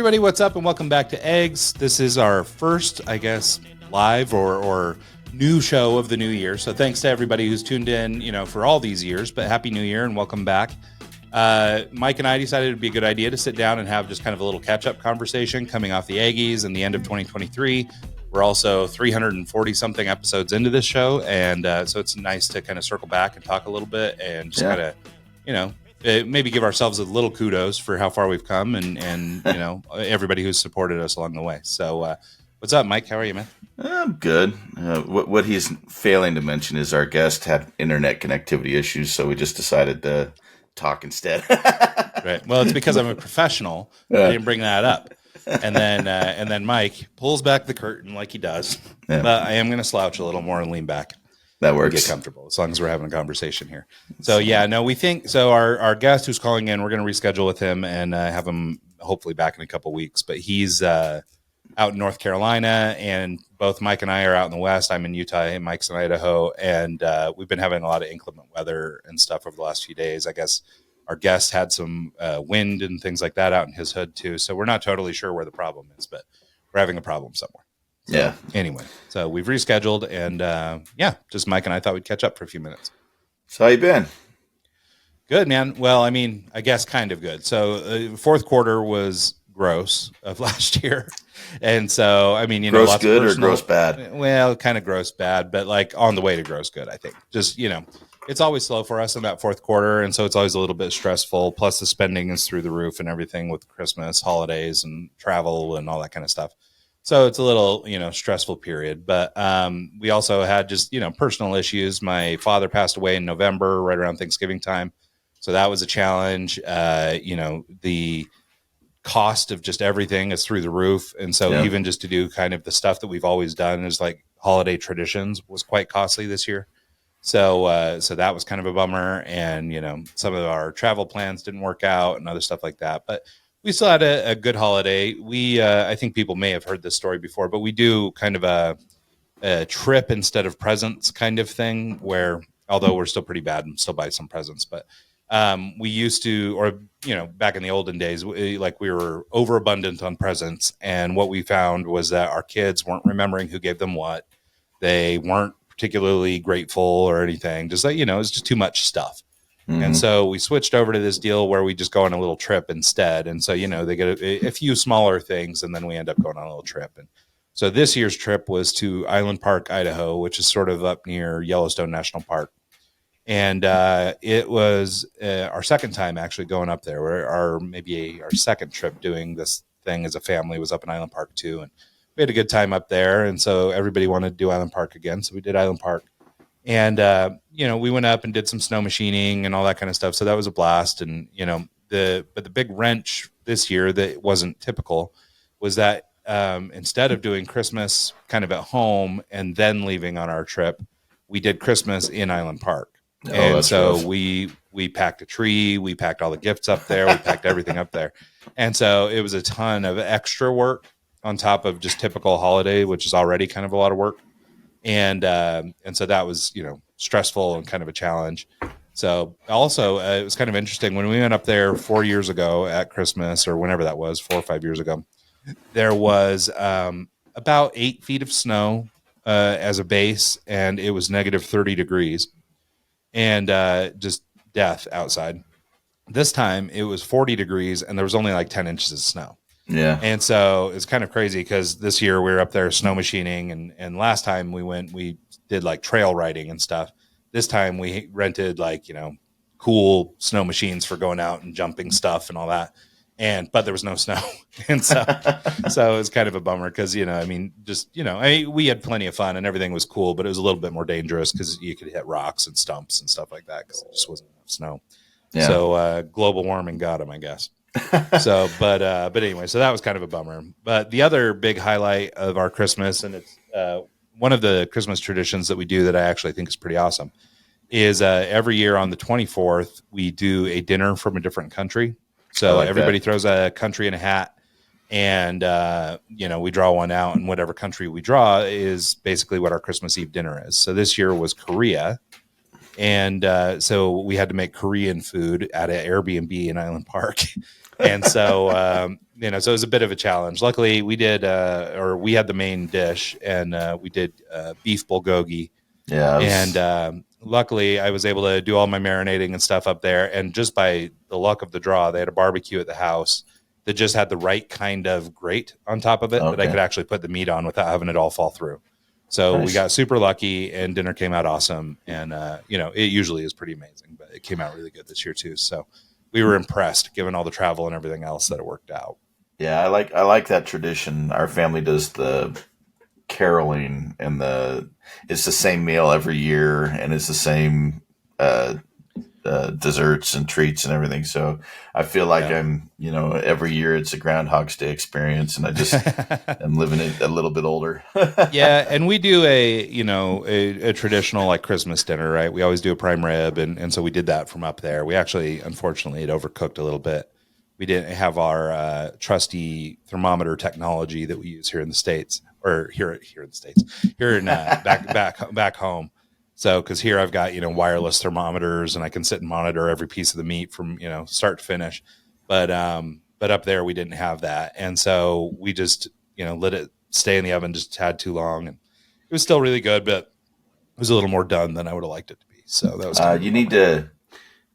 everybody, what's up, and welcome back to Eggs. This is our first, I guess, live or new show of the new year. So thanks to everybody who's tuned in, for all these years, but Happy New Year and welcome back. Mike and I decided it'd be a good idea to sit down and have just kind of a little catch-up conversation coming off the Aggies and the end of 2023. We're also 340-something episodes into this show, and so it's nice to kind of circle back and talk a little bit and just kind of, maybe give ourselves a little kudos for how far we've come and everybody who's supported us along the way. So what's up, Mike? How are you, man? I'm good. What he's failing to mention is our guest had internet connectivity issues, so we just decided to talk instead. Right. Well, it's because I'm a professional. I didn't bring that up. And then Mike pulls back the curtain like he does. Yeah. But I am going to slouch a little more and lean back. That works. Get comfortable as long as we're having a conversation here. So we think so. Our guest who's calling in, we're going to reschedule with him and have him hopefully back in a couple weeks. But he's out in North Carolina, and both Mike and I are out in the West. I'm in Utah, and Mike's in Idaho, and we've been having a lot of inclement weather and stuff over the last few days. I guess our guest had some wind and things like that out in his hood too. So we're not totally sure where the problem is, but we're having a problem somewhere. So, yeah. Anyway, so we've rescheduled, and just Mike and I thought we'd catch up for a few minutes. So how you been? Good, man. Well, I mean, I guess kind of good. So fourth quarter was gross of last year, and so I mean, gross lots good of or gross bad? Well, kind of gross bad, but like on the way to gross good. I think just it's always slow for us in that fourth quarter, and so it's always a little bit stressful. Plus, the spending is through the roof and everything with Christmas, holidays, and travel and all that kind of stuff. So it's a little, stressful period, but we also had just, personal issues. My father passed away in November, right around Thanksgiving time. So that was a challenge. The cost of just everything is through the roof. And so even just to do kind of the stuff that we've always done is like holiday traditions was quite costly this year. So that was kind of a bummer. And, some of our travel plans didn't work out and other stuff like that. But we still had a good holiday. We, I think people may have heard this story before, but we do kind of a trip instead of presents kind of thing where, although we're still pretty bad and still buy some presents, but we used to, or, back in the olden days, we were overabundant on presents. And what we found was that our kids weren't remembering who gave them what. They weren't particularly grateful or anything. Just like, it's just too much stuff. Mm-hmm. And so we switched over to this deal where we just go on a little trip instead. And so, they get a few smaller things, and then we end up going on a little trip. And so this year's trip was to Island Park, Idaho, which is sort of up near Yellowstone National Park. And it was our second time actually going up there. Our second trip doing this thing as a family was up in Island Park too. And we had a good time up there. And so everybody wanted to do Island Park again. So we did Island Park. And, we went up and did some snow machining and all that kind of stuff. So that was a blast. And, the big wrench this year that wasn't typical was that instead of doing Christmas kind of at home and then leaving on our trip, we did Christmas in Island Park. Oh, and so rough. We packed a tree, we packed all the gifts up there, we packed everything up there. And so it was a ton of extra work on top of just typical holiday, which is already kind of a lot of work. And so that was, stressful and kind of a challenge. So also it was kind of interesting when we went up there 4 years ago at Christmas or whenever that was, 4 or 5 years ago, there was about 8 feet of snow as a base, and it was negative 30 degrees and just death outside. This time it was 40 degrees and there was only like 10 inches of snow. Yeah. And so it's kind of crazy because this year we were up there snow machining, and last time we went, we did like trail riding and stuff. This time we rented like, cool snow machines for going out and jumping stuff and all that. But there was no snow. And so it was kind of a bummer because, we had plenty of fun and everything was cool, but it was a little bit more dangerous because you could hit rocks and stumps and stuff like that because there just wasn't enough snow. Yeah. So global warming got them, I guess. So, but anyway, so that was kind of a bummer. But the other big highlight of our Christmas, and it's one of the Christmas traditions that we do that I actually think is pretty awesome, is every year on the 24th, we do a dinner from a different country. So everybody throws a country in a hat, and, we draw one out, and whatever country we draw is basically what our Christmas Eve dinner is. So this year was Korea. And so we had to make Korean food at an Airbnb in Island Park. And so, so it was a bit of a challenge. Luckily, we had the main dish, and we did beef bulgogi. Yeah, I And was luckily, I was able to do all my marinating and stuff up there. And just by the luck of the draw, they had a barbecue at the house that just had the right kind of grate on top of it that I okay. could actually put the meat on without having it all fall through. So we Nice. got super lucky, and dinner came out awesome. And it usually is pretty amazing, but it came out really good this year too. So we were impressed, given all the travel and everything else, that it worked out. Yeah, I like that tradition. Our family does the caroling, and the it's the same meal every year, and it's the same uh, desserts and treats and everything. So I feel like Yeah. every year it's a Groundhog's Day experience, and I just am living it a little bit older. Yeah, and we do a traditional like Christmas dinner, right? We always do a prime rib, and so we did that from up there. We actually, unfortunately, it overcooked a little bit. We didn't have our trusty thermometer technology that we use here in the states, or here in the states, here in back home. So, because here I've got wireless thermometers, and I can sit and monitor every piece of the meat from start to finish. But up there we didn't have that, and so we just let it stay in the oven just a tad too long, and it was still really good, but it was a little more done than I would have liked it to be. So that was kind of a You need bummer. to.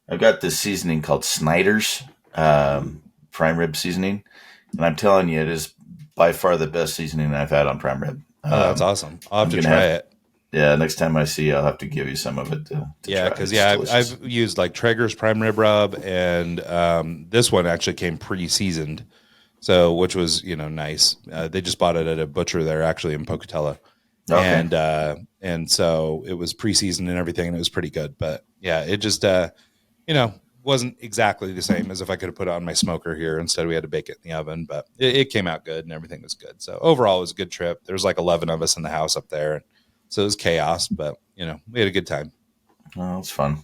I've got this seasoning called Snyder's prime rib seasoning, and I'm telling you, it is by far the best seasoning I've had on prime rib. Oh, that's awesome. I'll have I'm to gonna try have it. Yeah, next time I see you, I'll have to give you some of it to Yeah, try. because It's delicious. I've used like Traeger's prime rib rub, and this one actually came pre-seasoned, so which was nice. They just bought it at a butcher there, actually in Pocatello, Okay. and so it was pre-seasoned and everything, and it was pretty good. But yeah, it just you know wasn't exactly the same as if I could have put it on my smoker here. Instead, we had to bake it in the oven, but it came out good and everything was good. So overall, it was a good trip. There was like 11 of us in the house up there, and so it was chaos, but we had a good time. Well, it's fun.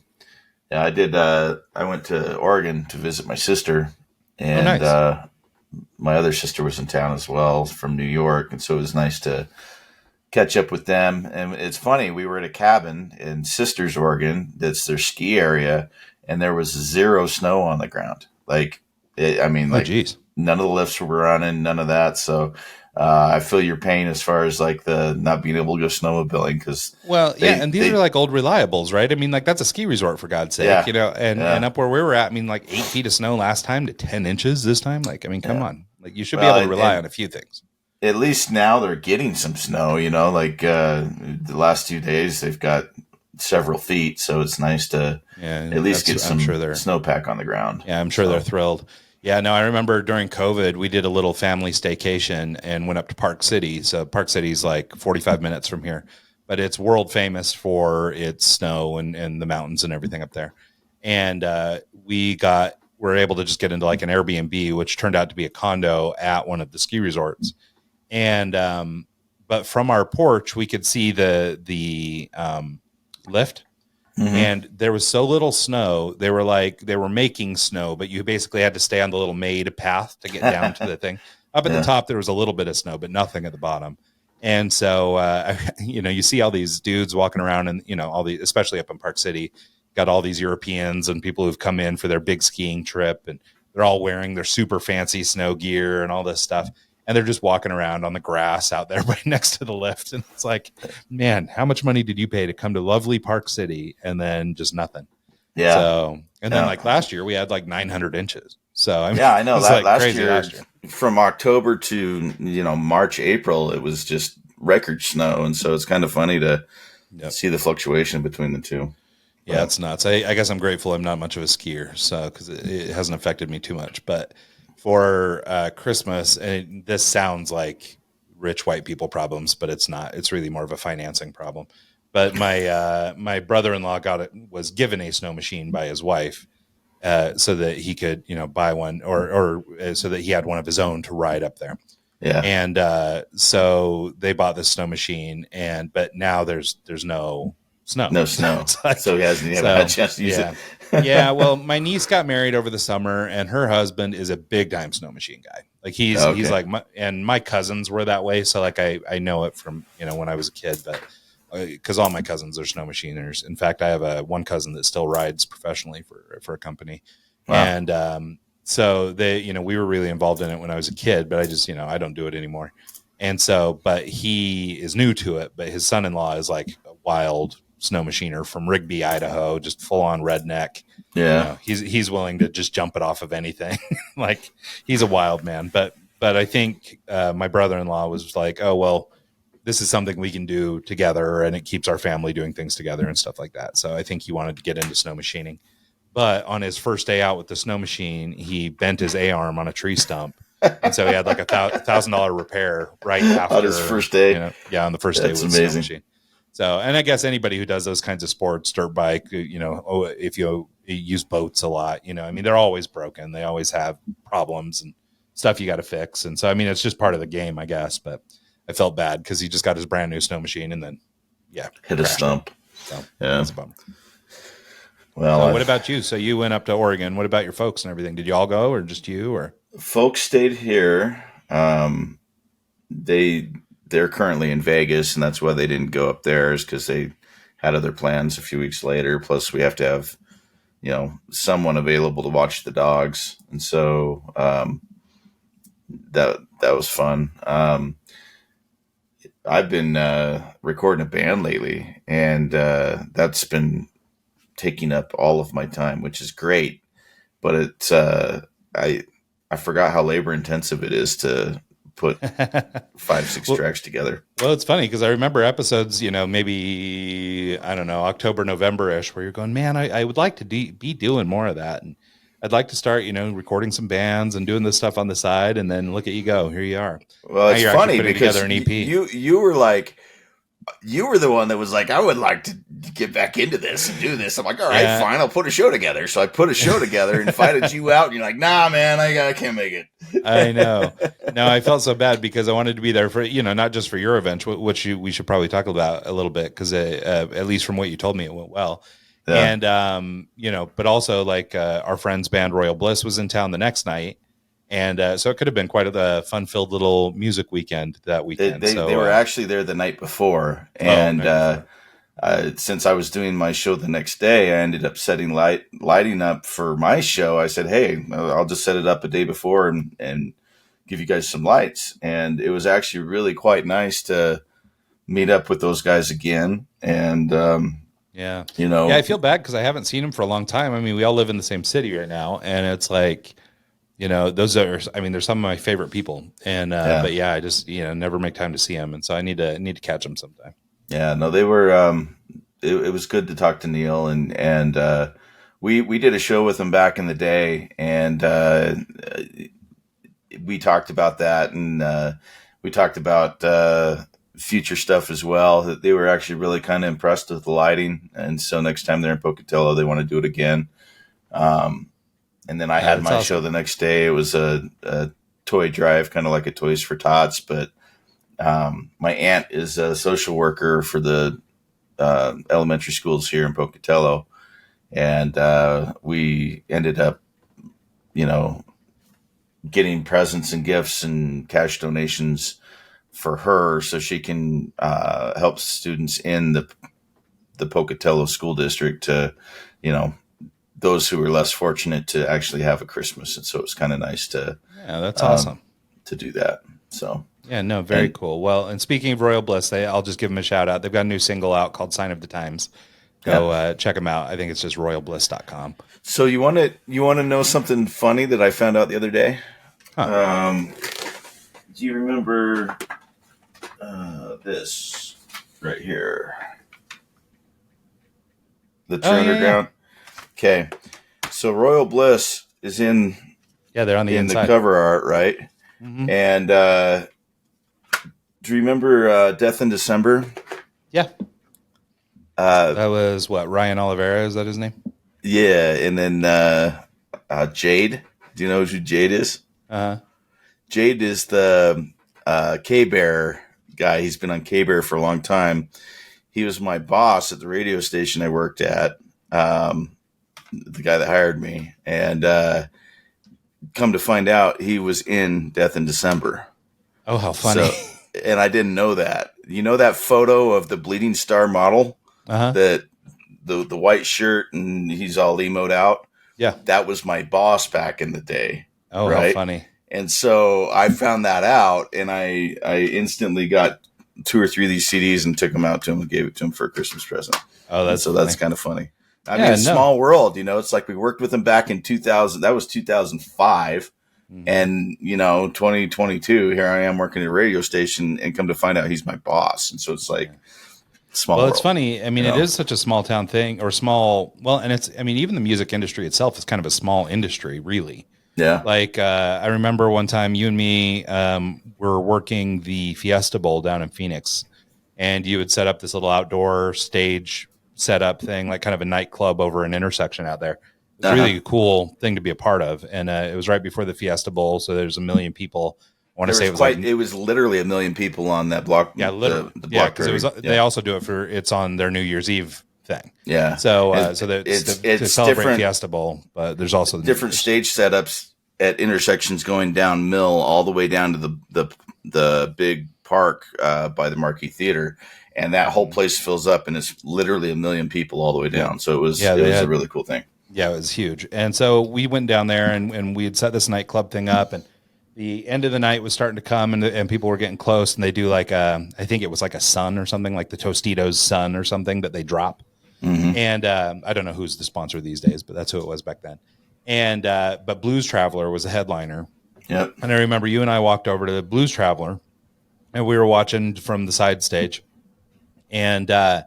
Yeah, I did. I went to Oregon to visit my sister, Oh, and nice. my other sister was in town as well from New York, and so it was nice to catch up with them. And it's funny, we were at a cabin in Sisters, Oregon. That's their ski area, and there was zero snow on the ground. I mean, Oh, like geez. none of the lifts were running, none of that. So I feel your pain as far as like the not being able to go snowmobiling because Well, yeah, and these are they like old reliables, right? I mean, like that's a ski resort for God's sake, yeah and yeah up where we were at, I mean, like 8 feet of snow last time to 10 inches this time. Like, I mean, come yeah. on, like you should be Well, able to and, rely and on a few things. at least now they're getting some snow. Like the last 2 days they've got several feet, so it's nice to Yeah, at and least get I'm sure some they're snowpack on the ground. yeah, I'm sure they're So thrilled. Yeah, no, I remember during COVID, we did a little family staycation and went up to Park City. So Park City's like 45 minutes from here, but it's world famous for its snow and the mountains and everything up there. And we're able to just get into like an Airbnb, which turned out to be a condo at one of the ski resorts. And but from our porch, we could see the lift, hmm and there was so little snow. They were making snow, but you basically had to stay on the little made path to get down to the thing. Up at the yeah top there was a little bit of snow, but nothing at the bottom. And so you see all these dudes walking around, and all the, especially up in Park City, got all these Europeans and people who've come in for their big skiing trip, and they're all wearing their super fancy snow gear and all this stuff, and they're just walking around on the grass out there right next to the lift. And it's like, man, how much money did you pay to come to lovely Park City and then just nothing? yeah So, and then yeah like last year we had like 900 inches. So, I mean, yeah. I it know was that like last crazy year last year. from October to March April it was just record snow, and so it's kind of funny to Yep. see the fluctuation between the two. Yeah, But it's nuts. I guess I'm grateful I'm not much of a skier, so because it hasn't affected me too much. But for Christmas, and this sounds like rich white people problems, but it's not. It's really more of a financing problem. But my brother-in-law was given a snow machine by his wife, so that he could buy one, or so that he had one of his own to ride up there. yeah, And so they bought this snow machine, and but now there's no snow. no So snow, it's like, so he hasn't even had a so chance to use it. yeah, yeah. Well, my niece got married over the summer, and her husband is a big time snow machine guy. Like he's Okay, like and my cousins were that way, so like I know it from when I was a kid, but because all my cousins are snow machiners. In fact, I have one cousin that still rides professionally for a company, wow, and so they, we were really involved in it when I was a kid, but I just, I don't do it anymore. And so, but he is new to it, but his son-in-law is like a wild snow machiner from Rigby, Idaho, just full on redneck. Yeah. He's willing to just jump it off of anything. Like he's a wild man, but I think my brother-in-law was like, oh, well, this is something we can do together and it keeps our family doing things together and stuff like that. So I think he wanted to get into snow machining. But on his first day out with the snow machine, he bent his A arm on a tree stump. And so he had like $1,000 repair right after On his first day. On the first day with That's the snow amazing. machine. So, and I guess anybody who does those kinds of sports, dirt bike, if you use boats a lot, I mean, they're always broken. They always have problems and stuff you got to fix. And so, I mean, it's just part of the game, I guess. But I felt bad because he just got his brand new snow machine and then, hit a stump. So, yeah, that's a bummer. Well, so what about you? So you went up to Oregon. What about your folks and everything? Did you all go or just you? Or folks stayed here. They're currently in Vegas, and that's why they didn't go up there, is because they had other plans a few weeks later. Plus, we have to have someone available to watch the dogs, and so that was fun. I've been recording a band lately, and that's been taking up all of my time, which is great. But it's I forgot how labor intensive it is to put 5-6 tracks together. Well, it's funny because I remember episodes, maybe, I don't know, October, November-ish, where you're going, man, I would like to be doing more of that. And I'd like to start, recording some bands and doing this stuff on the side. And then look at you go. Here you are. Well, it's funny because together an EP. You were like, you were the one that was like, I would like to get back into this and do this. I'm like, all right, fine, I'll put a show together. So I put a show together and invited you out. And you're like, nah, man, I can't make it. I know. No, I felt so bad because I wanted to be there for, not just for your event, which we should probably talk about a little bit because at least from what you told me, it went well. Yeah. And, but also like our friend's band Royal Bliss was in town the next night. And so it could have been quite a fun-filled little music weekend that weekend. They were actually there the night before. And since I was doing my show the next day, I ended up setting lighting up for my show. I said, hey, I'll just set it up a day before and give you guys some lights. And it was actually really quite nice to meet up with those guys again. And, I feel bad because I haven't seen them for a long time. I mean, we all live in the same city right now. And it's like, those are, they're some of my favorite people. And, but yeah, I just, never make time to see them. And so I need to catch them sometime. Yeah, no, they were, it was good to talk to Neil and we did a show with him back in the day and, we talked about that and, we talked about, future stuff as well. That they were actually really kind of impressed with the lighting. And so next time they're in Pocatello, they want to do it again. And then I had my show the next day. It was a toy drive, kind of like a Toys for Tots. But my aunt is a social worker for the elementary schools here in Pocatello. And we ended up, getting presents and gifts and cash donations for her so she can help students in the Pocatello school district to, those who are less fortunate to actually have a Christmas. And so it's kind of nice to, that's awesome to do that. So, very cool. Well, and speaking of Royal Bliss, I'll just give them a shout out. They've got a new single out called Sign of the Times. Go check them out. I think it's just royalbliss.com. So you want to know something funny that I found out the other day? Huh. Do you remember this right here? The True Underground. Okay, so Royal Bliss is in. Yeah, they're on the inside. The cover art, right? Mm-hmm. And do you remember Death in December? Yeah. That was what, Ryan Oliveira? Is that his name? Yeah, and then Jade. Do you know who Jade is? Jade is the K-Bear guy. He's been on K-Bear for a long time. He was my boss at the radio station I worked at. The guy that hired me, and come to find out, he was in Death in December. Oh, how funny! And I didn't know that. You know that photo of the Bleeding Star model, that the white shirt, and he's all emoed out. Yeah. that was my boss back in the day, Oh, how right? funny. And so I found that out, and I instantly got two or three of these CDs and took them out to him and gave it to him for a Christmas present. Oh, And that's so that's funny. kind of funny. I mean, Yeah, it's a no. small world, It's like we worked with him back in 2000. That was 2005. Hmm. And, 2022, here I am working at a radio station, and come to find out he's my boss. And so it's like Yeah. small Well, it's world, funny. I you mean, it know? is such a small town thing or small. Well, and it's, I mean, even the music industry itself is kind of a small industry, really. Yeah. Like, I remember one time you and me were working the Fiesta Bowl down in Phoenix, and you would set up this little outdoor stage setup thing, like kind of a nightclub over an intersection out there. It was Uh-huh. really a cool thing to be a part of. And it was right before the Fiesta Bowl. So there's a million people. I want to say it was like, It was literally a million people on that block, yeah, literally. the Yeah. Cause it was, Blackberry. they Yeah. also do it for, it's on their New Year's Eve thing. Yeah. So, And so that's to it's celebrate different, Fiesta Bowl, but there's also the New different Year's. stage setups at intersections going down Mill all the way down to the big park by the Marquee Theater, and that whole Mhm. place fills up, and it's literally a million people all the way Yeah. down. So Yeah. it They was a had, really cool thing. yeah, it was huge. And so we went down there and we had set this nightclub thing up, and the end of the night was starting to come, and people were getting close, and they do like I think it was like a sun or something, like the Tostitos sun or something that they drop. Hmm. And I don't know who's the sponsor these days, but that's who it was back then. And but Blues Traveler was a headliner. Yep. And I remember you and I walked over to the Blues Traveler, and we were watching from the side stage. And I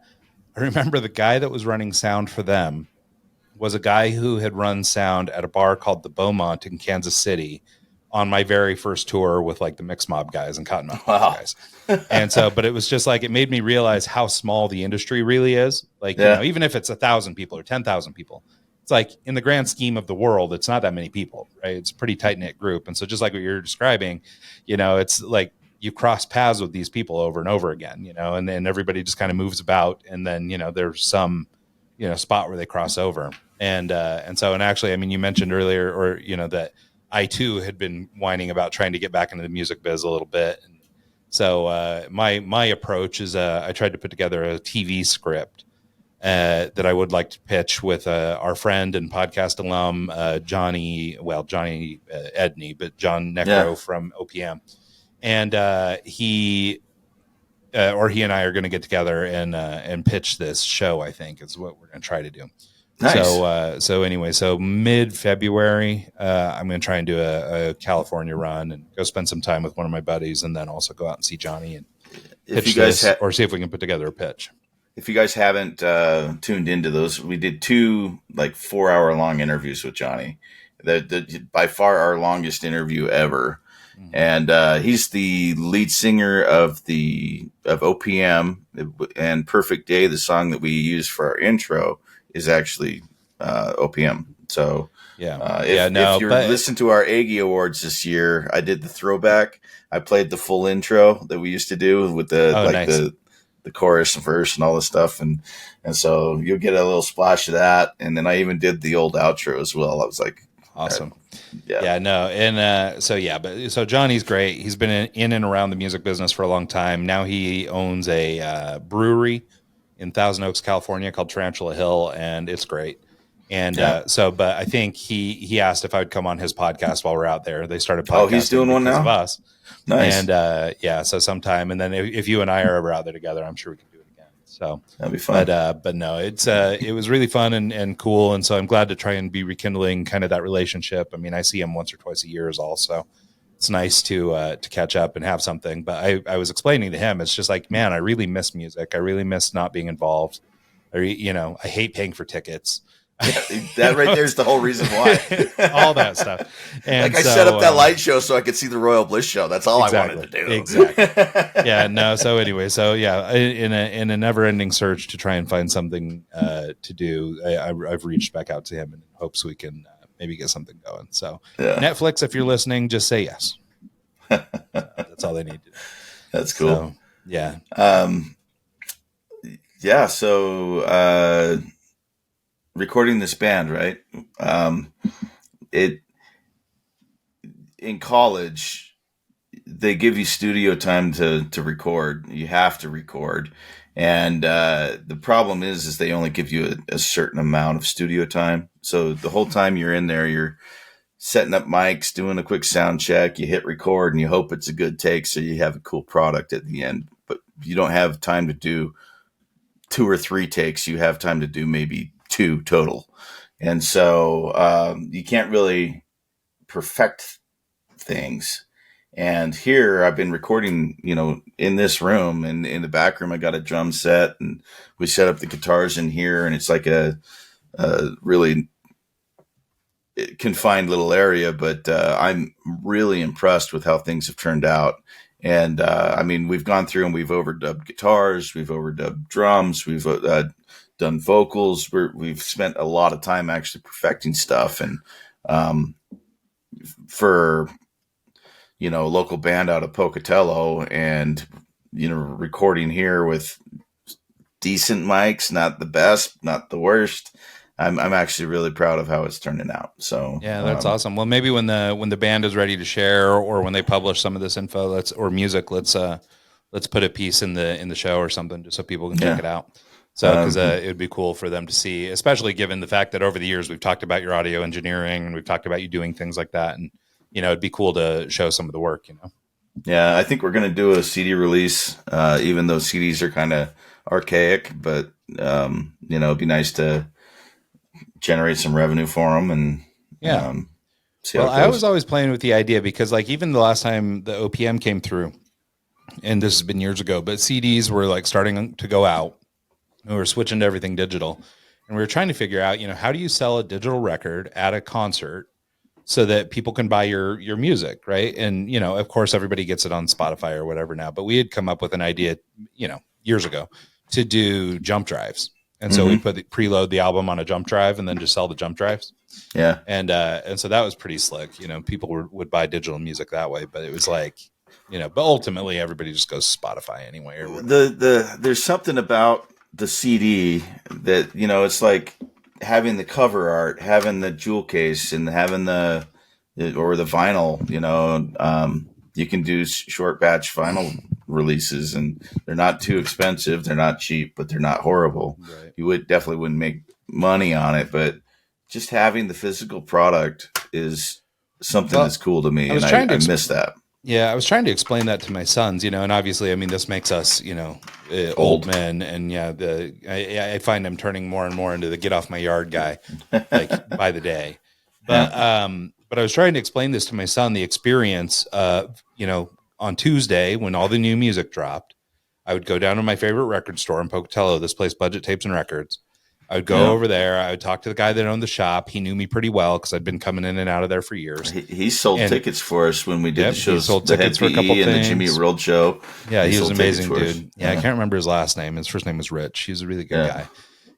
remember the guy that was running sound for them was a guy who had run sound at a bar called the Beaumont in Kansas City on my very first tour with like the Mix Mob guys and Cottonmouth Boys Wow. guys. And so, but it was just like, it made me realize how small the industry really is. Like, Yeah. even if it's 1,000 people or 10,000 people, it's like in the grand scheme of the world, it's not that many people, right? It's a pretty tight knit group. And so just like what you're describing, it's like you cross paths with these people over and over again, and then everybody just kind of moves about. And then, there's some, spot where they cross over. And actually, I mean, you mentioned earlier, or, that I too had been whining about trying to get back into the music biz a little bit. And so my approach is I tried to put together a TV script that I would like to pitch with our friend and podcast alum Johnny Edney, but John Yeah. Necro from OPM, and he and I are going to get together and pitch this show. I think is what we're going to try to do. Nice. So anyway, so mid February, I'm going to try and do a California run and go spend some time with one of my buddies, and then also go out and see Johnny and If you pitch guys this, or see if we can put together a pitch. if you guys haven't tuned into those, we did two like 4 hour long interviews with Johnny. The by far our longest interview ever. Mm-hmm. And he's the lead singer of OPM, and "Perfect Day," the song that we use for our intro, is actually OPM. So Yeah, if no, you're but listening to our Aggie Awards this year, I did the throwback. I played the full intro that we used to do with nice, the chorus and verse and all this stuff, and so you'll get a little splash of that. And then I even did the old outro as well. I was like, awesome. yeah. Yeah, no, and so Johnny's great. He's been in and around the music business for a long time. Now he owns a brewery in Thousand Oaks, California, called Tarantula Hill, and it's great. And Yeah. but I think he asked if I would come on his podcast while we're out there. They started Oh, he's podcasting doing one because of now. us, Nice. and so sometime, and then if you and I are ever out there together, I'm sure we can do it again. So That'd be fun. but no, it was really fun and cool, and so I'm glad to try and be rekindling kind of that relationship. I mean, I see him once or twice a year is all, so it's nice to catch up and have something. But I was explaining to him, it's just like, man, I really miss music. I really miss not being involved. I hate paying for tickets. That right there is the whole reason why. All that stuff. And like I set up that light show so I could see the Royal Bliss show. That's all exactly, I wanted to do. Exactly. Yeah. No. So anyway, so yeah, in a never-ending search to try and find something to do, I've reached back out to him in hopes we can maybe get something going. So Yeah. Netflix, if you're listening, just say yes. That's all they need to do. That's cool. So, yeah. Yeah. So recording this band, right? It in college they give you studio time to record. You have to record, And the problem is they only give you a certain amount of studio time. So the whole time you're in there, you're setting up mics, doing a quick sound check, you hit record, and you hope it's a good take so you have a cool product at the end. But you don't have time to do 2 or 3 takes. You have time to do maybe 2 total. And so you can't really perfect things. And here I've been recording, in this room, and in the back room, I got a drum set, and we set up the guitars in here, and it's like a really confined little area, but I'm really impressed with how things have turned out. And I mean, we've gone through and we've overdubbed guitars, we've overdubbed drums, we've done vocals. We've spent a lot of time actually perfecting stuff. And for local band out of Pocatello, and recording here with decent mics, not the best, not the worst. I'm actually really proud of how it's turning out. So yeah, that's awesome. Well, maybe when the band is ready to share, or when they publish some of this info, let's put a piece in the show or something, just so people can check it out. So, because it would be cool for them to see, especially given the fact that over the years we've talked about your audio engineering, and we've talked about you doing things like that, and it'd be cool to show some of the work. Yeah, I think we're going to do a CD release, even though CDs are kind of archaic, but it'd be nice to generate some revenue for them, and see how it goes. I was always playing with the idea, because like even the last time the OPM came through, and this has been years ago, but CDs were like starting to go out. We were switching to everything digital, and we were trying to figure out, how do you sell a digital record at a concert so that people can buy your music, right? And of course, everybody gets it on Spotify or whatever now. But we had come up with an idea, years ago, to do jump drives, and so we preload the album on a jump drive and then just sell the jump drives. Yeah, and so that was pretty slick. People would buy digital music that way, but it was like, but ultimately everybody just goes Spotify anyway. Or there's something about the CD that it's like having the cover art, having the jewel case, and having the vinyl. You can do short batch vinyl releases, and they're not too expensive, they're not cheap, but they're not horrible. Right. You definitely wouldn't make money on it, but just having the physical product is something that's cool to me, and I miss that. Yeah, I was trying to explain that to my sons, and obviously, I mean, this makes us, old men, and I find I'm turning more and more into the get off my yard guy, like by the day. But I was trying to explain this to my son, the experience of, on Tuesday when all the new music dropped, I would go down to my favorite record store in Pocatello, this place, Budget Tapes and Records. I would go over there. I would talk to the guy that owned the shop. He knew me pretty well because I'd been coming in and out of there for years. He sold tickets for us when we did the shows. He sold tickets for a couple and things. The Jimmy World Show. Yeah, he was an amazing dude. Yeah, I can't remember his last name. His first name was Rich. He was a really good guy.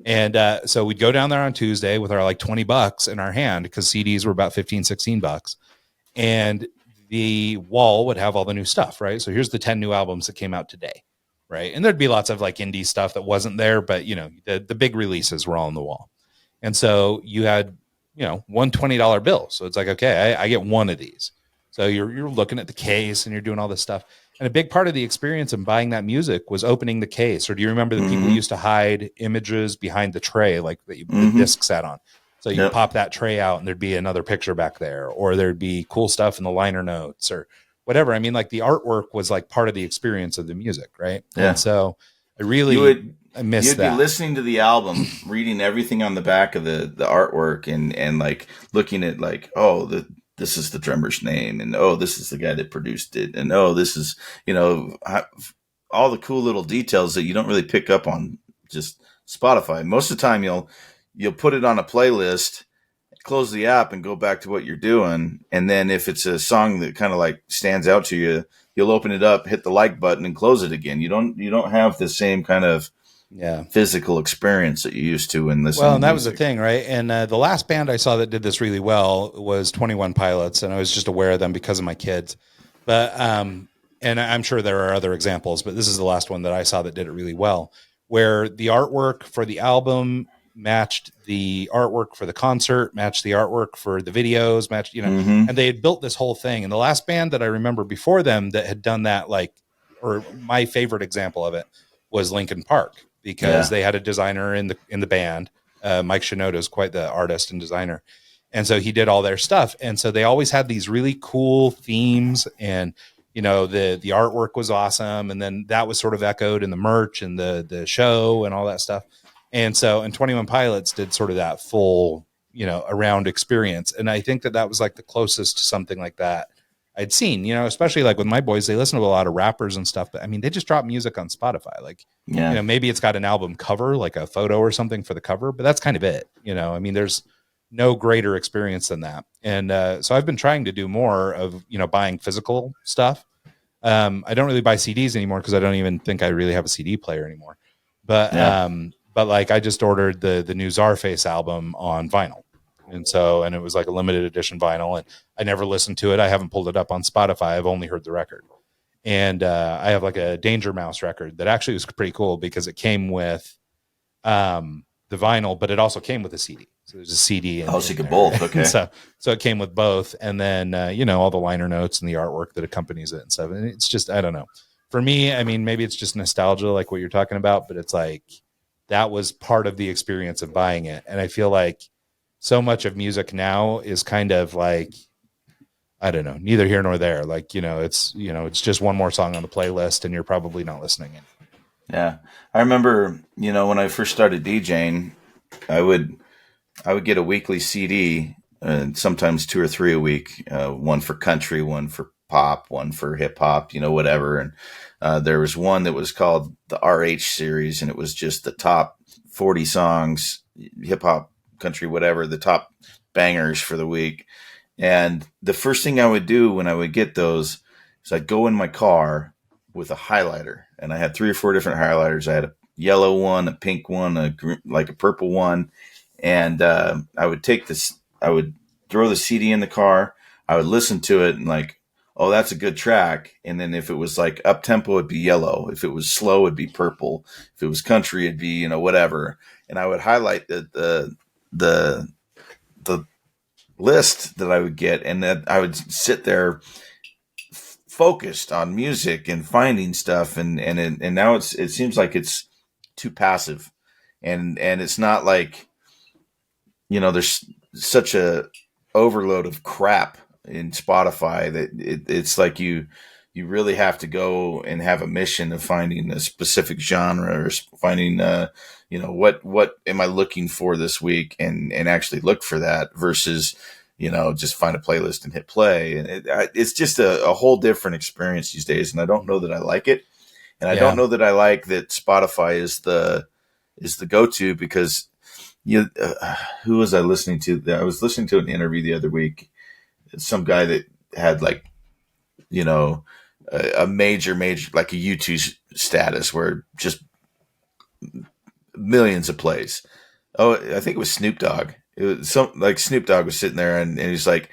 And so we'd go down there on Tuesday with our like $20 in our hand, because CDs were about $15-$16. And the wall would have all the new stuff, right? So here's the 10 new albums that came out today. Right. And there'd be lots of like indie stuff that wasn't there, but the big releases were all on the wall. And so you had, one $20 bill. So it's like, okay, I get one of these. So you're looking at the case and you're doing all this stuff. And a big part of the experience of buying that music was opening the case. Or do you remember that people used to hide images behind the tray, like the disc sat on? So you pop that tray out and there'd be another picture back there, or there'd be cool stuff in the liner notes or whatever. I mean, like the artwork was like part of the experience of the music, right? Yeah. And so I really miss that. You'd be listening to the album, reading everything on the back of the artwork, and like looking at like, this is the drummer's name, and this is the guy that produced it, and this is all the cool little details that you don't really pick up on just Spotify. Most of the time, you'll put it on a playlist, close the app, and go back to what you're doing. And then if it's a song that kind of like stands out to you, you'll open it up, hit the like button, and close it again. You don't have the same kind of physical experience that you used to in listening. Well, and that was the thing, right? And the last band I saw that did this really well was 21 Pilots, and I was just aware of them because of my kids. But and I'm sure there are other examples, but this is the last one that I saw that did it really well, where the artwork for the album matched the artwork for the concert, matched the artwork for the videos, matched, and they had built this whole thing. And the last band that I remember before them that had done that, like, or my favorite example of it, was Linkin Park, because Yeah. they had a designer in the band. Mike Shinoda is quite the artist and designer, and so he did all their stuff. And so they always had these really cool themes, and the artwork was awesome, and then that was sort of echoed in the merch and the show and all that stuff. And 21 Pilots did sort of that full around experience, and I think that was like the closest to something like that I'd seen, especially like with my boys. They listen to a lot of rappers and stuff, but I mean, they just drop music on Spotify. Like, Yeah. maybe it's got an album cover, like a photo or something for the cover, but that's kind of it. I mean, there's no greater experience than that. And so I've been trying to do more of, buying physical stuff. I don't really buy CDs anymore because I don't even think I really have a CD player anymore. But Yeah. but like I just ordered the new Czarface album on vinyl. And it was like a limited edition vinyl, and I never listened to it. I haven't pulled it up on Spotify. I've only heard the record. And I have like a Danger Mouse record that actually was pretty cool because it came with the vinyl, but it also came with a CD. So there's a CD Oh, so you get both. Okay. so it came with both, and then all the liner notes and the artwork that accompanies it and stuff. And it's just, I don't know. For me, I mean, maybe it's just nostalgia, like what you're talking about, but it's like that was part of the experience of buying it. And I feel like so much of music now is kind of like, I don't know, neither here nor there. Like, it's just one more song on the playlist and you're probably not listening in. Yeah. I remember, when I first started DJing, I would get a weekly CD, and sometimes two or three a week, one for country, one for pop, one for hip hop, whatever. And there was one that was called the RH series, and it was just the top 40 songs, hip hop, country, whatever, the top bangers for the week. And the first thing I would do when I would get those is I'd go in my car with a highlighter, and I had 3 or 4 different highlighters. I had a yellow one, a pink one, like a purple one. And I would take this, I would throw the CD in the car. I would listen to it and like, oh, that's a good track. And then if it was like up tempo, it'd be yellow. If it was slow, it'd be purple. If it was country, it'd be, whatever. And I would highlight the list that I would get, and that I would sit there focused on music and finding stuff. And now it seems like it's too passive, and it's not like, there's such a overload of crap in Spotify that it's like you really have to go and have a mission of finding a specific genre, or finding what am I looking for this week, and actually look for that, versus just find a playlist and hit play. And it's just a whole different experience these days, and I don't know that I like it, and I don't know that I like that Spotify is the go-to, because who was I listening to? I was listening to an interview the other week. Some guy that had like, a major, like a YouTube status where just millions of plays. Oh, I think it was Snoop Dogg. It was like Snoop Dogg was sitting there, and he's like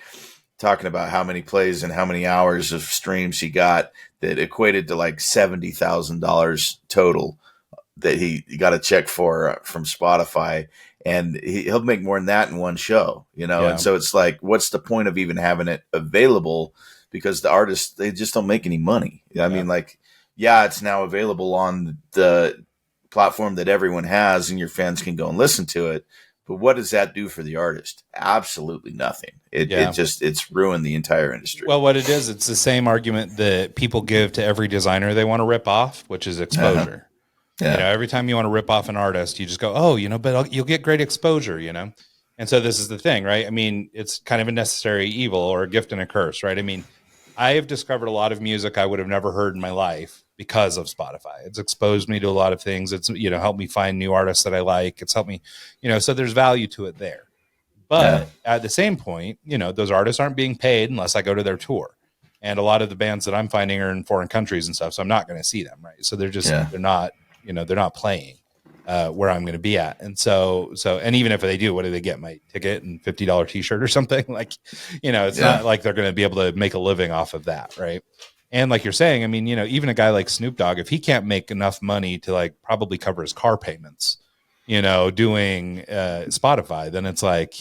talking about how many plays and how many hours of streams he got that equated to like $70,000 total that he got a check for from Spotify. And he'll make more than that in one show, Yeah. And so it's like, what's the point of even having it available? Because the artists, they just don't make any money. I mean, like, yeah, it's now available on the platform that everyone has, and your fans can go and listen to it. But what does that do for the artist? Absolutely nothing. It's ruined the entire industry. Well, what it is, it's the same argument that people give to every designer they want to rip off, which is exposure. Uh-huh. Yeah. Every time you want to rip off an artist, you just go, oh, but you'll get great exposure, And so this is the thing, right? I mean, it's kind of a necessary evil, or a gift and a curse, right? I mean, I have discovered a lot of music I would have never heard in my life because of Spotify. It's exposed me to a lot of things. It's, helped me find new artists that I like. It's helped me, so there's value to it there. But at the same point, those artists aren't being paid unless I go to their tour. And a lot of the bands that I'm finding are in foreign countries and stuff. So I'm not going to see them, right? So they're just, they're not, they're not playing where I'm going to be at. And so, and even if they do, what do they get? My ticket and $50 t-shirt or something? Like, it's not like they're going to be able to make a living off of that. Right. And like you're saying, I mean, even a guy like Snoop Dogg, if he can't make enough money to like probably cover his car payments, doing Spotify, then it's like,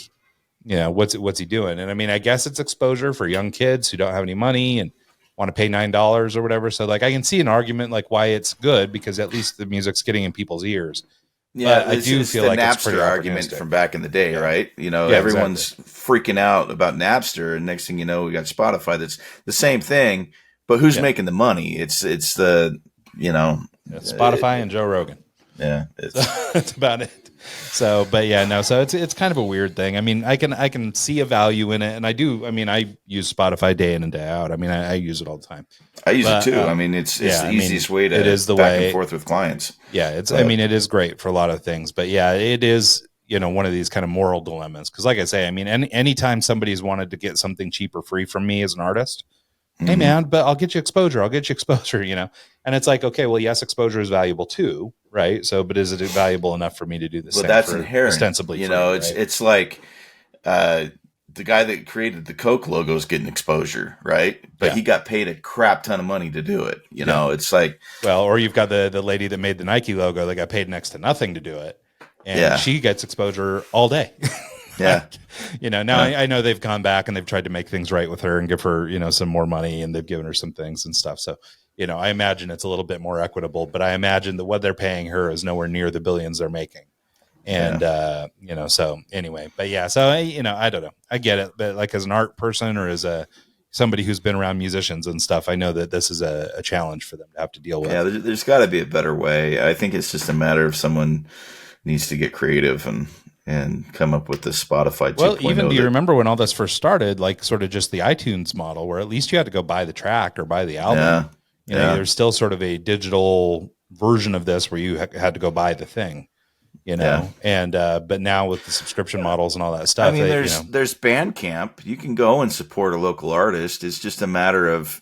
what's he doing? And I mean, I guess it's exposure for young kids who don't have any money, and want to pay $9 or whatever. So like I can see an argument like why it's good, because at least the music's getting in people's ears. Yeah, But I do it's feel the like it's pretty Napster argument opportunistic. from back in the day, Yeah. right? You know, Yeah, everyone's exactly. freaking out about Napster, and next thing you know, we got Spotify. That's the same thing, but who's Yeah. making the money? It's the you know, Spotify and Joe Rogan. yeah, So that's about it. So, but yeah, no. So it's kind of a weird thing. I mean, I can see a value in it, and I do. I mean, I use Spotify day in and day out. I mean, I use it all the time. I use it But too. I mean, it's yeah, the I mean, easiest way it to is the back and way. forth with clients. Yeah, it's. I But mean, it is great for a lot of things. But yeah, it is. You know, one of these kind of moral dilemmas. Because, like I say, I mean, anytime somebody's wanted to get something cheap or free from me as an artist, hey mhm. man, but I'll get you exposure. I'll get you exposure. You know, and it's like, okay, well, yes, exposure is valuable too, right? So, but is it valuable enough for me to do the Well, same that's for inherent. ostensibly You free, know, right? it's like uh, the guy that created the Coke logo is getting exposure, right? But Yeah, he got paid a crap ton of money to do it. You yeah. know, it's like, Well, or you've got the lady that made the Nike logo that got paid next to nothing to do it, and yeah, she gets exposure all day. yeah, Like, you know, now yeah. I know they've gone back and they've tried to make things right with her and give her, you know, some more money, and they've given her some things and stuff. So, you know, I imagine it's a little bit more equitable, but I imagine that what they're paying her is nowhere near the billions they're making. Yeah. And, you know, so anyway, but yeah, so you know, I don't know. I get it. But like as an art person or as somebody who's been around musicians and stuff, I know that this is a challenge for them to have to deal Yeah, with. there's got to be a better way. I think it's just a matter of someone needs to get creative and come up with the Spotify Well, 2.0. even do you That, remember when all this first started, like sort of just the iTunes model, where at least you had to go buy the track or buy the album. yeah, You know, yeah, there's still sort of a digital version of this where you had to go buy the thing. You yeah. know, and but now with the subscription models and all that I stuff, mean, you know, there's Bandcamp. You can go and support a local artist. It's just a matter of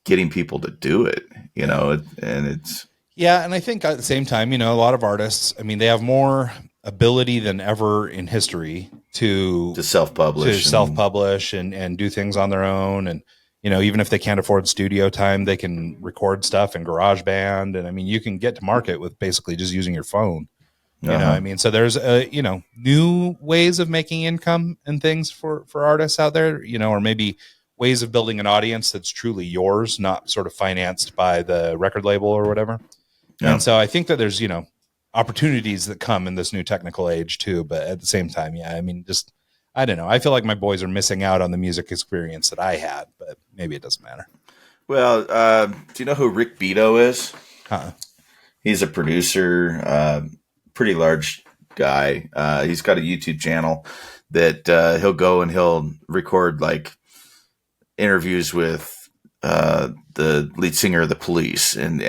getting people to do it. You yeah, know, and it's yeah, and I think at the same time, you know, a lot of artists, I mean, they have more ability than ever in history to to self-publish self and publish and do things on their own. And, you know, even if they can't afford studio time, they can record stuff in GarageBand. And I mean, you can get to market with basically just using your phone. You know, uh-huh. I mean, so there's you know, new ways of making income and things for artists out there, you know, or maybe ways of building an audience that's truly yours, not sort of financed by the record label or whatever. And Yeah. so I think that there's, you know, opportunities that come in this new technical age too. But at the same time, yeah, I mean, just, I don't know. I feel like my boys are missing out on the music experience that I had, but maybe it doesn't matter. Well, do you know who Rick Beto is? Uh-uh. He's a producer, pretty large guy. He's got a YouTube channel that he'll go and he'll record like interviews with the lead singer of the Police and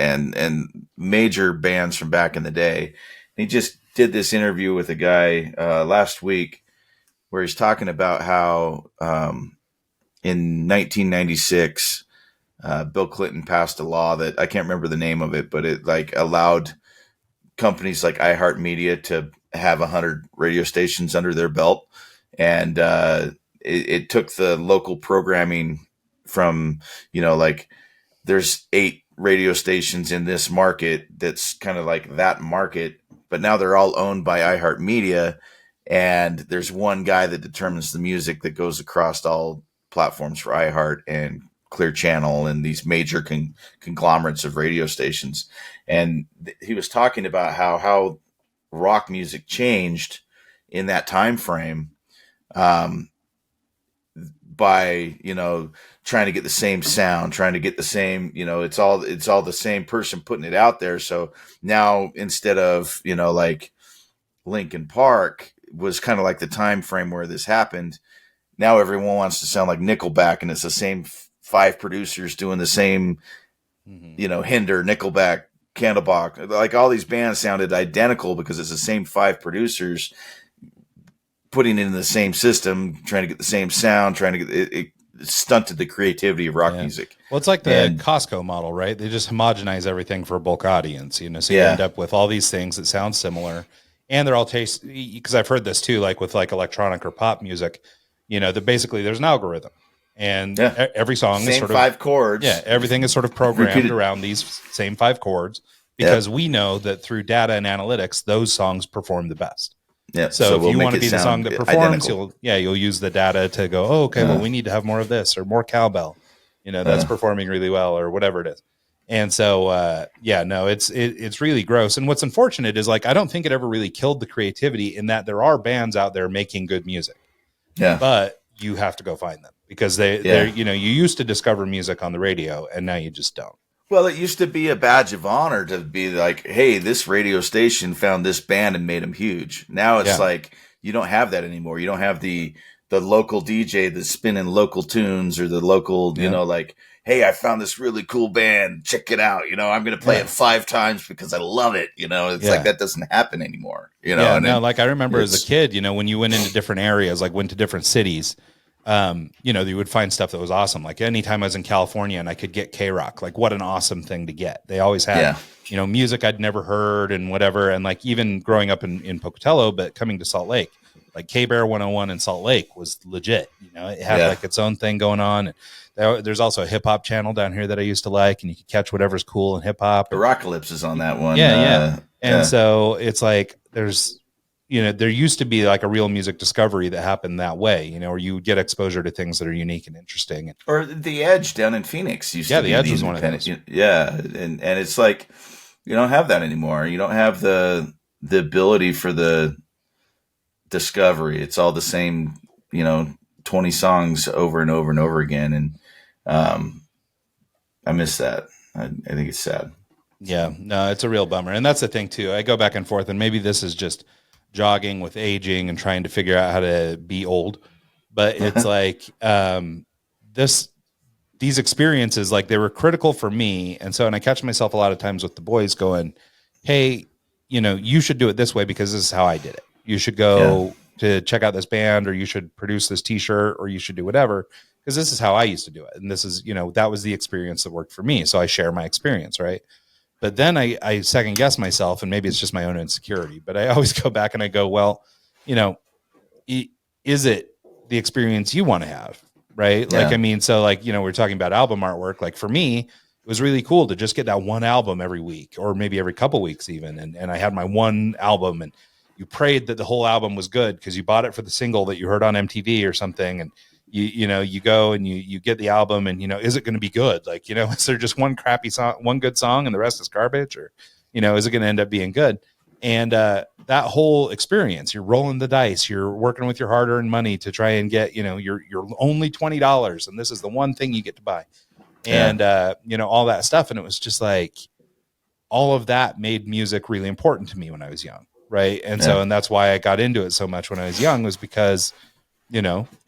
major bands from back in the day. He just did this interview with a guy last week where he's talking about how in 1996 Bill Clinton passed a law that I can't remember the name of it, but it like allowed companies like iHeartMedia to have 100 radio stations under their belt, and it took the local programming from, you know, like there's 8 radio stations in this market that's kind of like that market, but now they're all owned by iHeartMedia, and there's one guy that determines the music that goes across all platforms for iHeart and Clear Channel and these major conglomerates of radio stations. And he was talking about how rock music changed in that time frame, um, by, you know, trying to get the same sound, trying to get the same, you know, it's all the same person putting it out there. So now instead of, you know, like Linkin Park was kind of like the time frame where this happened. Now everyone wants to sound like Nickelback, and it's the same 5 producers doing the same, Mm-hmm. you know, Hinder, Nickelback, Candlebox. Like all these bands sounded identical because it's the same 5 producers putting it in the same system, trying to get the same sound, trying to get it stunted the creativity of rock Yeah. music. Well, it's like the And Costco model, right? They just homogenize everything for a bulk audience, you know, so you end yeah, up with all these things that sound similar, and they're all taste, because I've heard this too, like with like electronic or pop music, you know, that basically there's an algorithm, and yeah, every song is same sort of, 5 chords, yeah, everything is sort of programmed repeated. around these same 5 chords, Yep, because we know that through data and analytics, those songs perform the best. yep. So So if we'll you want make to it be the song sound that performs, identical. you'll use the data to go, oh, okay, well, we need to have more of this or more cowbell, that's performing really well or whatever it is. And so, yeah, no, it's really gross. And what's unfortunate is like, I don't think it ever really killed the creativity in that there are bands out there making good music, Yeah. but you have to go find them because they're, Yeah. you used to discover music on the radio and now you just don't. Well, it used to be a badge of honor to be like, hey, this radio station found this band and made them huge. Now it's Yeah. like you don't have that anymore. You don't have the local DJ that's spinning local tunes or the local, Yeah. like, hey, I found this really cool band. Check it out. I'm going to play it 5 times because I love it. It's like that doesn't happen anymore. Yeah, and no, like I remember as a kid, when you went into different areas, like went to different cities, you would find stuff that was awesome. Like anytime I was in California and I could get K-Rock, like what an awesome thing to get. They always had, music I'd never heard and whatever. And like even growing up in Pocatello, but coming to Salt Lake, like K-Bear 101 in Salt Lake was legit. It had like its own thing going on. There's also a hip hop channel down here that I used to like, and you could catch whatever's cool in hip hop. The Rockalypse is on that one. Yeah. And so it's like there's, there used to be like a real music discovery that happened that way, where you would get exposure to things that are unique and interesting. Or the Edge down in Phoenix used to be the Edge was one of those. Yeah, and it's like you don't have that anymore. You don't have the ability for the discovery. It's all the same, 20 songs over and over and over again, and I miss that. I think it's sad. Yeah, no, it's a real bummer, and that's the thing too. I go back and forth, and maybe this is just jogging with aging and trying to figure out how to be old, but it's like these experiences, like they were critical for me, and I catch myself a lot of times with the boys going, "Hey, you should do it this way because this is how I did it. You should go to check out this band, or you should produce this T-shirt, or you should do whatever." Because this is how I used to do it. And this is, that was the experience that worked for me. So I share my experience, right? But then I second guess myself, and maybe it's just my own insecurity, but I always go back and I go, well, is it the experience you want to have? Right. Yeah. Like, I mean, so like, we're talking about album artwork. Like for me, it was really cool to just get that one album every week or maybe every couple weeks even. And I had my one album, and you prayed that the whole album was good because you bought it for the single that you heard on MTV or something. And you go and you get the album, and is it going to be good? Like, is there just one crappy song, one good song, and the rest is garbage, or is it going to end up being good? And that whole experience, you're rolling the dice, you're working with your hard-earned money to try and get you're only $20, and this is the one thing you get to buy, and all that stuff. And it was just like all of that made music really important to me when I was young, right? And so that's why I got into it so much when I was young, was because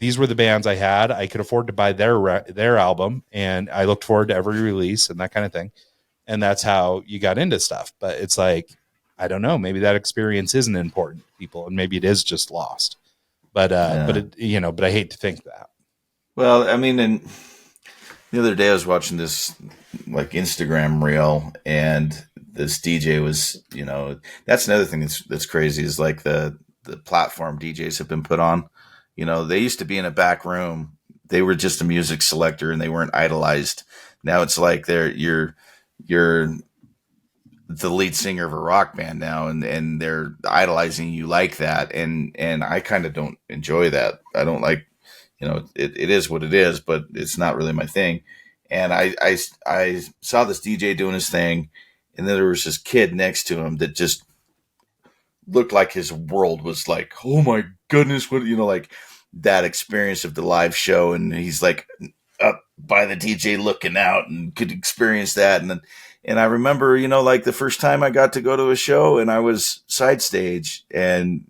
these were the bands I had. I could afford to buy their album, and I looked forward to every release and that kind of thing. And that's how you got into stuff. But it's like, I don't know, maybe that experience isn't important to people, and maybe it is just lost. But but I hate to think that. Well, I mean, and the other day I was watching this like Instagram reel, and this DJ was, that's another thing that's crazy, is like the platform DJs have been put on. They used to be in a back room. They were just a music selector and they weren't idolized. Now it's like you're the lead singer of a rock band now, and they're idolizing you like that. And I kind of don't enjoy that. I don't like, it is what it is, but it's not really my thing. And I saw this DJ doing his thing, and then there was this kid next to him that just looked like his world was like, oh my goodness, what, like that experience of the live show. And he's like up by the DJ looking out and could experience that. And I remember, like the first time I got to go to a show and I was side stage, and,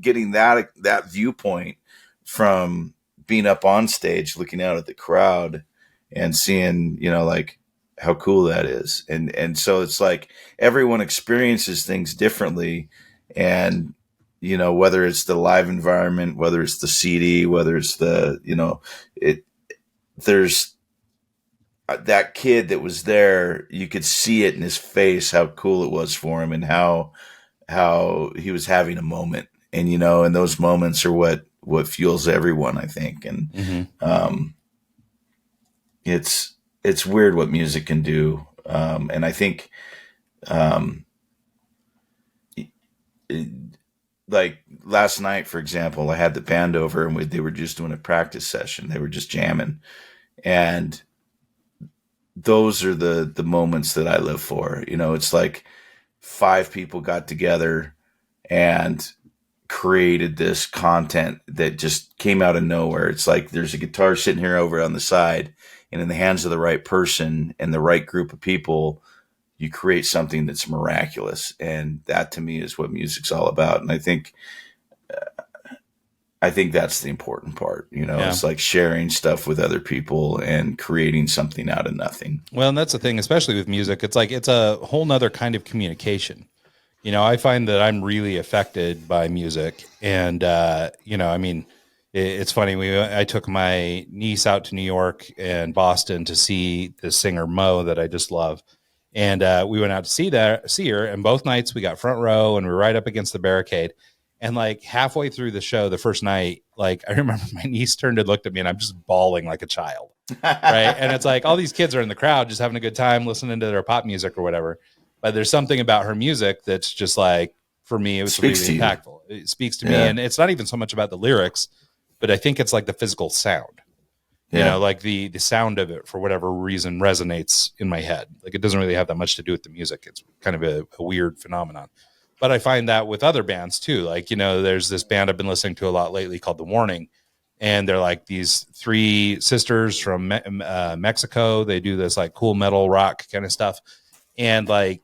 getting that viewpoint from being up on stage, looking out at the crowd and seeing, like how cool that is. And so it's like everyone experiences things differently. And, whether it's the live environment, whether it's the CD, whether it's the, there's that kid that was there, you could see it in his face, how cool it was for him, and how he was having a moment. And, and those moments are what fuels everyone, I think. And, it's weird what music can do. And I think, like last night, for example, I had the band over, and they were just doing a practice session. They were just jamming, and those are the moments that I live for. It's like five people got together and created this content that just came out of nowhere. It's like there's a guitar sitting here over on the side, and in the hands of the right person and the right group of people, you create something that's miraculous. And that to me is what music's all about. And I think that's the important part. Yeah. It's like sharing stuff with other people and creating something out of nothing. Well, and that's the thing, especially with music. It's like it's a whole nother kind of communication. I find that I'm really affected by music, and I mean, it's funny. I took my niece out to New York and Boston to see the singer Mo that I just love, and we went out to see her. And both nights we got front row, and we were right up against the barricade. And like halfway through the show, the first night, like I remember my niece turned and looked at me, and I'm just bawling like a child, right? And it's like all these kids are in the crowd just having a good time listening to their pop music or whatever. But there's something about her music that's just like, for me, it was Speaks really to you. impactful. It speaks to me. Yeah. And it's not even so much about the lyrics, but I think it's like the physical sound, Yeah. like the sound of it for whatever reason resonates in my head. Like it doesn't really have that much to do with the music. It's kind of a weird phenomenon. But I find that with other bands too. Like, there's this band I've been listening to a lot lately called The Warning. And they're like these three sisters from Mexico. They do this like cool metal rock kind of stuff. And like,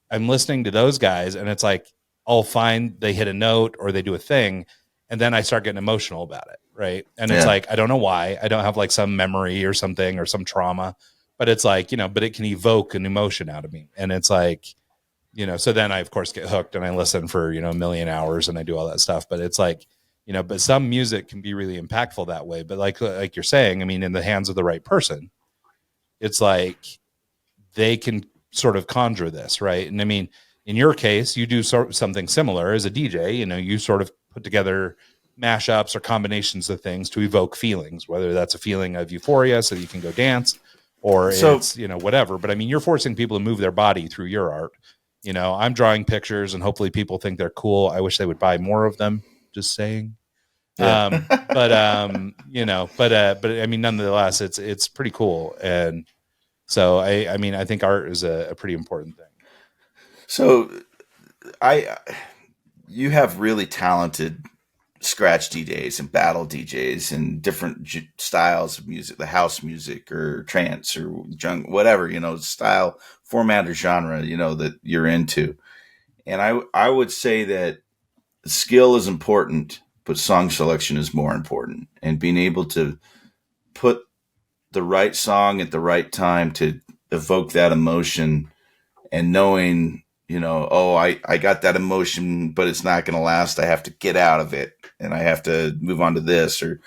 I'm listening to those guys, and it's like I'll find they hit a note or they do a thing, and then I start getting emotional about it, right? And it's Yeah. like I don't know why. I don't have like some memory or something or some trauma, but it's like but it can evoke an emotion out of me, and it's like so then I of course get hooked and I listen for a million hours and I do all that stuff, but it's like but some music can be really impactful that way. But like you're saying, I mean, in the hands of the right person, it's like they can sort of conjure this, right? And I mean, in your case, you do something similar as a DJ. You sort of put together mashups or combinations of things to evoke feelings, whether that's a feeling of euphoria so you can go dance, or So it's whatever. But I mean, you're forcing people to move their body through your art. I'm drawing pictures, and hopefully people think they're cool. I wish they would buy more of them. Just saying. yeah. But I mean, nonetheless, it's pretty cool. And so I mean, I think art is a pretty important thing. So I you have really talented scratch DJs and battle DJs and different styles of music, the house music or trance or junk, whatever, style, format or genre, that you're into. And I would say that skill is important, but song selection is more important. And being able to put the right song at the right time to evoke that emotion, and knowing, oh, I got that emotion, but it's not going to last. I have to get out of it and I have to move on to this, or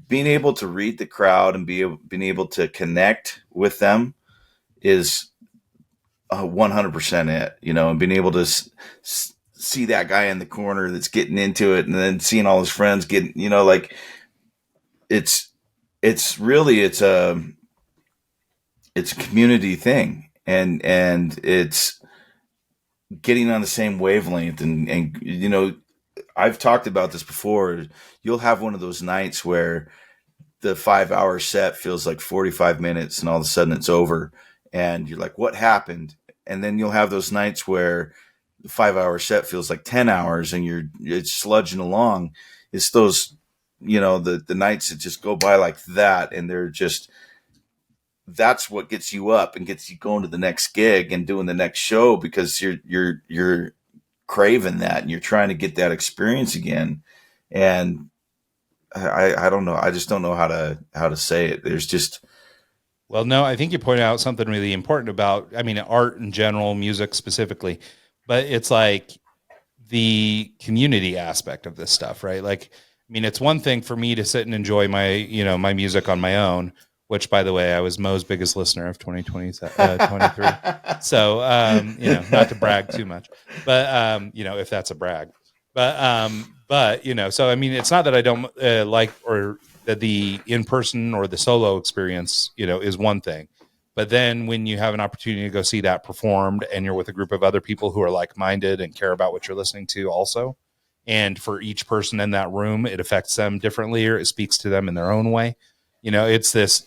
being able to read the crowd and being able to connect with them is 100% it, and being able to see that guy in the corner that's getting into it and then seeing all his friends getting, like it's, it's a community thing, and it's getting on the same wavelength, and I've talked about this before. You'll have one of those nights where the 5 hour set feels like 45 minutes and all of a sudden it's over and you're like, what happened? And then you'll have those nights where the 5 hour set feels like 10 hours and it's sludging along. It's those, the nights that just go by like that, and they're just, that's what gets you up and gets you going to the next gig and doing the next show, because you're craving that and you're trying to get that experience again. And I don't know. I just don't know how to say it. There's just, Well, no, I think you pointed out something really important about, I mean, art in general, music specifically, but it's like the community aspect of this stuff, right? Like, I mean, it's one thing for me to sit and enjoy my music on my own, which by the way, I was Mo's biggest listener of 2020, 23. So, not to brag too much, but, if that's a brag, but, so, I mean, it's not that I don't like, or that the in-person or the solo experience, is one thing. But then when you have an opportunity to go see that performed and you're with a group of other people who are like-minded and care about what you're listening to also, and for each person in that room, it affects them differently or it speaks to them in their own way. It's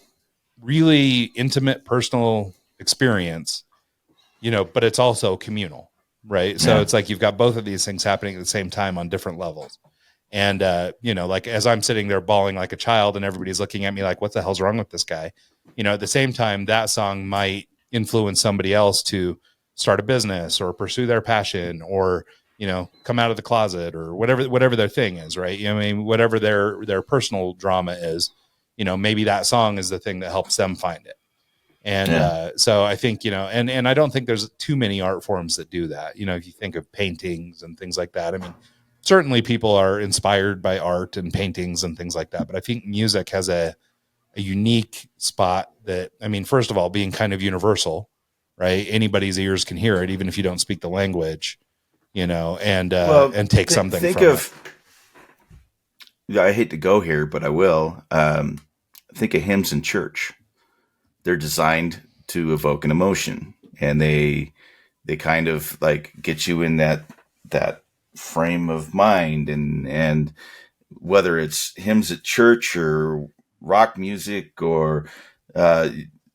really intimate personal experience, but it's also communal, right? So Yeah. it's like you've got both of these things happening at the same time on different levels. And, like as I'm sitting there bawling like a child and everybody's looking at me like, what the hell's wrong with this guy? At the same time, that song might influence somebody else to start a business or pursue their passion or, come out of the closet or whatever their thing is, right? I mean, whatever their personal drama is, maybe that song is the thing that helps them find it. And Yeah. so I think, and I don't think there's too many art forms that do that. If you think of paintings and things like that, I mean, certainly people are inspired by art and paintings and things like that. But I think music has a unique spot that, I mean, first of all, being kind of universal, right? Anybody's ears can hear it, even if you don't speak the language, Well, and take something think from it. of, I hate to go here, but I will. Think of hymns in church. They're designed to evoke an emotion, and they kind of like get you in that frame of mind, and whether it's hymns at church or rock music or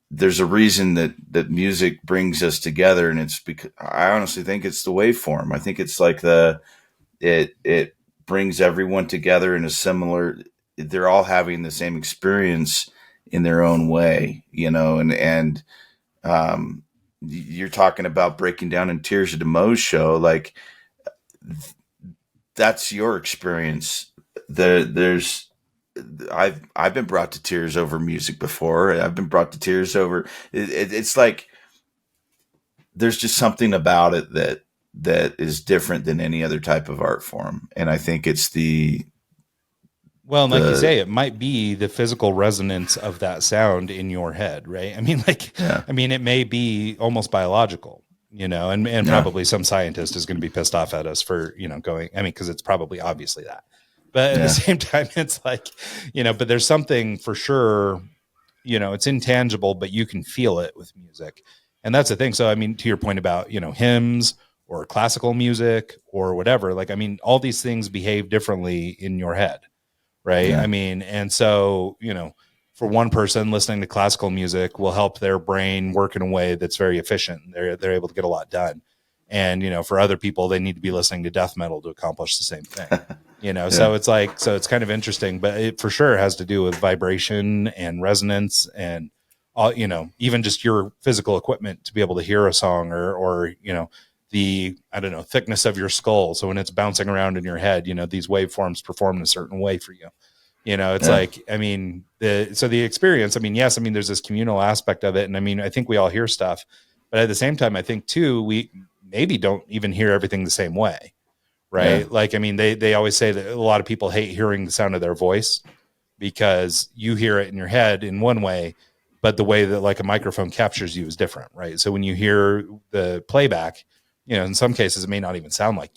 there's a reason that music brings us together, and it's because I honestly think it's the waveform. I think it's like it brings everyone together in a similar. They're all having the same experience in their own way, and you're talking about breaking down in tears at the Moe's show, like that's your experience. There's I've been brought to tears over music before. I've been brought to tears over. It's like there's just something about it that is different than any other type of art form, and I think it's well, and like you say, it might be the physical resonance of that sound in your head, right? I mean, yeah. it may be almost biological, and Yeah. probably some scientist is going to be pissed off at us for, going, I mean, because it's probably obviously that. But at the same time, it's like, but there's something for sure, it's intangible, but you can feel it with music. And that's the thing. So, I mean, to your point about, hymns or classical music or whatever, like, I mean, all these things behave differently in your head. Right. Yeah. I mean, and so, for one person, listening to classical music will help their brain work in a way that's very efficient. They're able to get a lot done. And, for other people, they need to be listening to death metal to accomplish the same thing, Yeah. so it's kind of interesting, but it for sure has to do with vibration and resonance and all, even just your physical equipment to be able to hear a song or, the, I don't know, thickness of your skull. So when it's bouncing around in your head, these waveforms perform in a certain way for you. It's like, I mean, the experience, I mean, yes, I mean, there's this communal aspect of it. And I mean, I think we all hear stuff, but at the same time, I think too, we maybe don't even hear everything the same way. Right. Yeah. Like, I mean, they always say that a lot of people hate hearing the sound of their voice because you hear it in your head in one way, but the way that like a microphone captures you is different. Right. So when you hear the playback, in some cases, it may not even sound like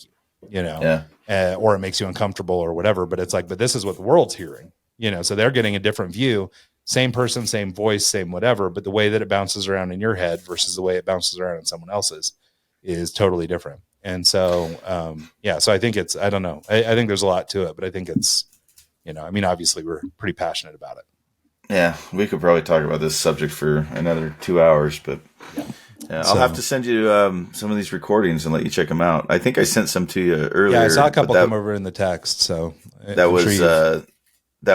you, or it makes you uncomfortable or whatever, but it's like, but this is what the world's hearing, so they're getting a different view, same person, same voice, same whatever, but the way that it bounces around in your head versus the way it bounces around in someone else's is totally different. And so, so I think it's, I don't know. I think there's a lot to it, but I think it's, I mean, obviously we're pretty passionate about it. Yeah. We could probably talk about this subject for another 2 hours, but I'll have to send you some of these recordings and let you check them out. I think I sent some to you earlier. Yeah, I saw a couple come over in the text. So that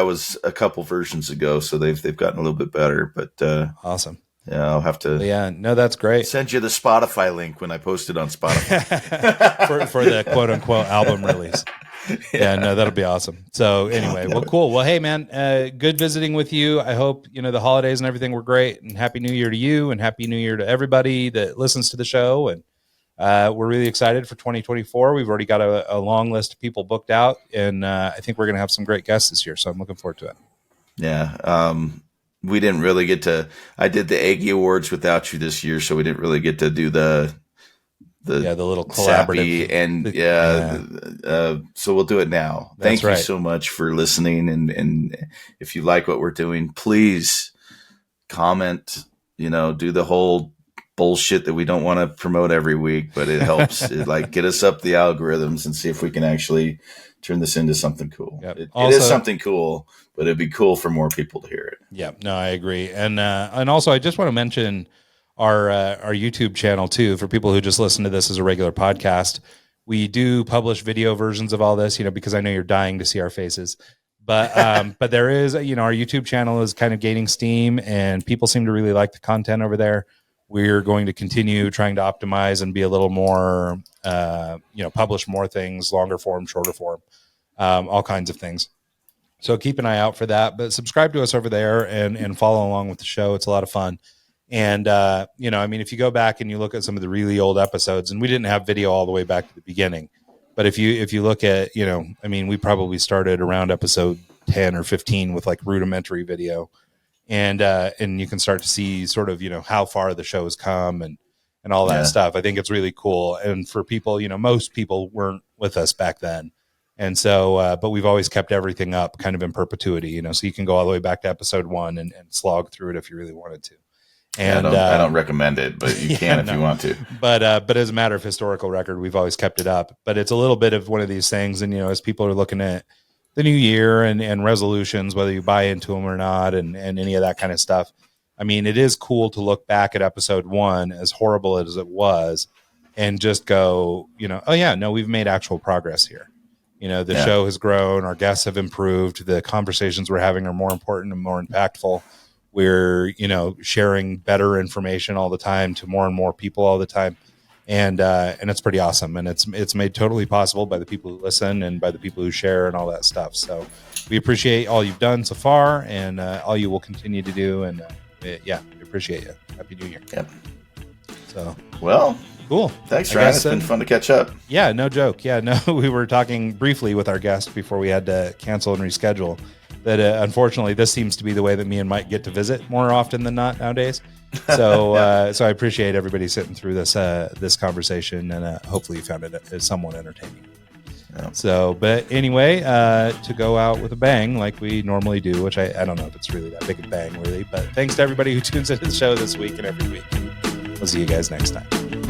was a couple versions ago. So they've gotten a little bit better, but awesome. Yeah, I'll have to. Yeah, no, that's great. Send you the Spotify link when I post it on Spotify for the quote unquote album release. Yeah, no, that'll be awesome. So anyway, well, cool. Well, hey man, good visiting with you. I hope, the holidays and everything were great, and Happy New Year to you and Happy New Year to everybody that listens to the show. And we're really excited for 2024. We've already got a long list of people booked out, and I think we're going to have some great guests this year. So I'm looking forward to it. Yeah. We didn't really get to, I did the Aggie Awards without you this year. So we didn't really get to do the little collaborative so we'll do it now. Thank you so much for listening. And if you like what we're doing, please comment, do the whole bullshit that we don't want to promote every week, but it helps it, get us up the algorithms and see if we can actually turn this into something cool. Yep. It is something cool, but it'd be cool for more people to hear it. Yeah, no, I agree. And also I just want to mention our YouTube channel too, for people who just listen to this as a regular podcast. We do publish video versions of all this, because I know you're dying to see our faces. But but there is, our YouTube channel is kind of gaining steam, and people seem to really like the content over there. We're going to continue trying to optimize and be a little more, publish more things, longer form, shorter form, all kinds of things. So keep an eye out for that. But subscribe to us over there and follow along with the show. It's a lot of fun. And, if you go back and you look at some of the really old episodes, and we didn't have video all the way back to the beginning, but if you look at, we probably started around episode 10 or 15 with like rudimentary video, and you can start to see sort of, how far the show has come and all that stuff. I think it's really cool. And for people, most people weren't with us back then. And so, but we've always kept everything up kind of in perpetuity, so you can go all the way back to episode 1 and slog through it if you really wanted to. And I don't recommend it, but you can if you want to. But as a matter of historical record, we've always kept it up. But it's a little bit of one of these things. And, as people are looking at the new year and resolutions, whether you buy into them or not, and any of that kind of stuff, it is cool to look back at episode 1, as horrible as it was, and just go, oh yeah, no, we've made actual progress here. The show has grown, our guests have improved, the conversations we're having are more important and more impactful. We're, sharing better information all the time to more and more people all the time. And it's pretty awesome. And it's made totally possible by the people who listen and by the people who share and all that stuff. So we appreciate all you've done so far, and all you will continue to do. And we appreciate you. Happy New Year. Yep. So, well, cool. Thanks, Ryan. It's been fun to catch up. Yeah, no joke. Yeah, no, we were talking briefly with our guest before we had to cancel and reschedule. That unfortunately, this seems to be the way that me and Mike get to visit more often than not nowadays. So, so I appreciate everybody sitting through this conversation, and hopefully you found it somewhat entertaining. Yeah. So, but anyway, to go out with a bang like we normally do, which I don't know if it's really that big a bang, really. But thanks to everybody who tunes into the show this week and every week. We'll see you guys next time.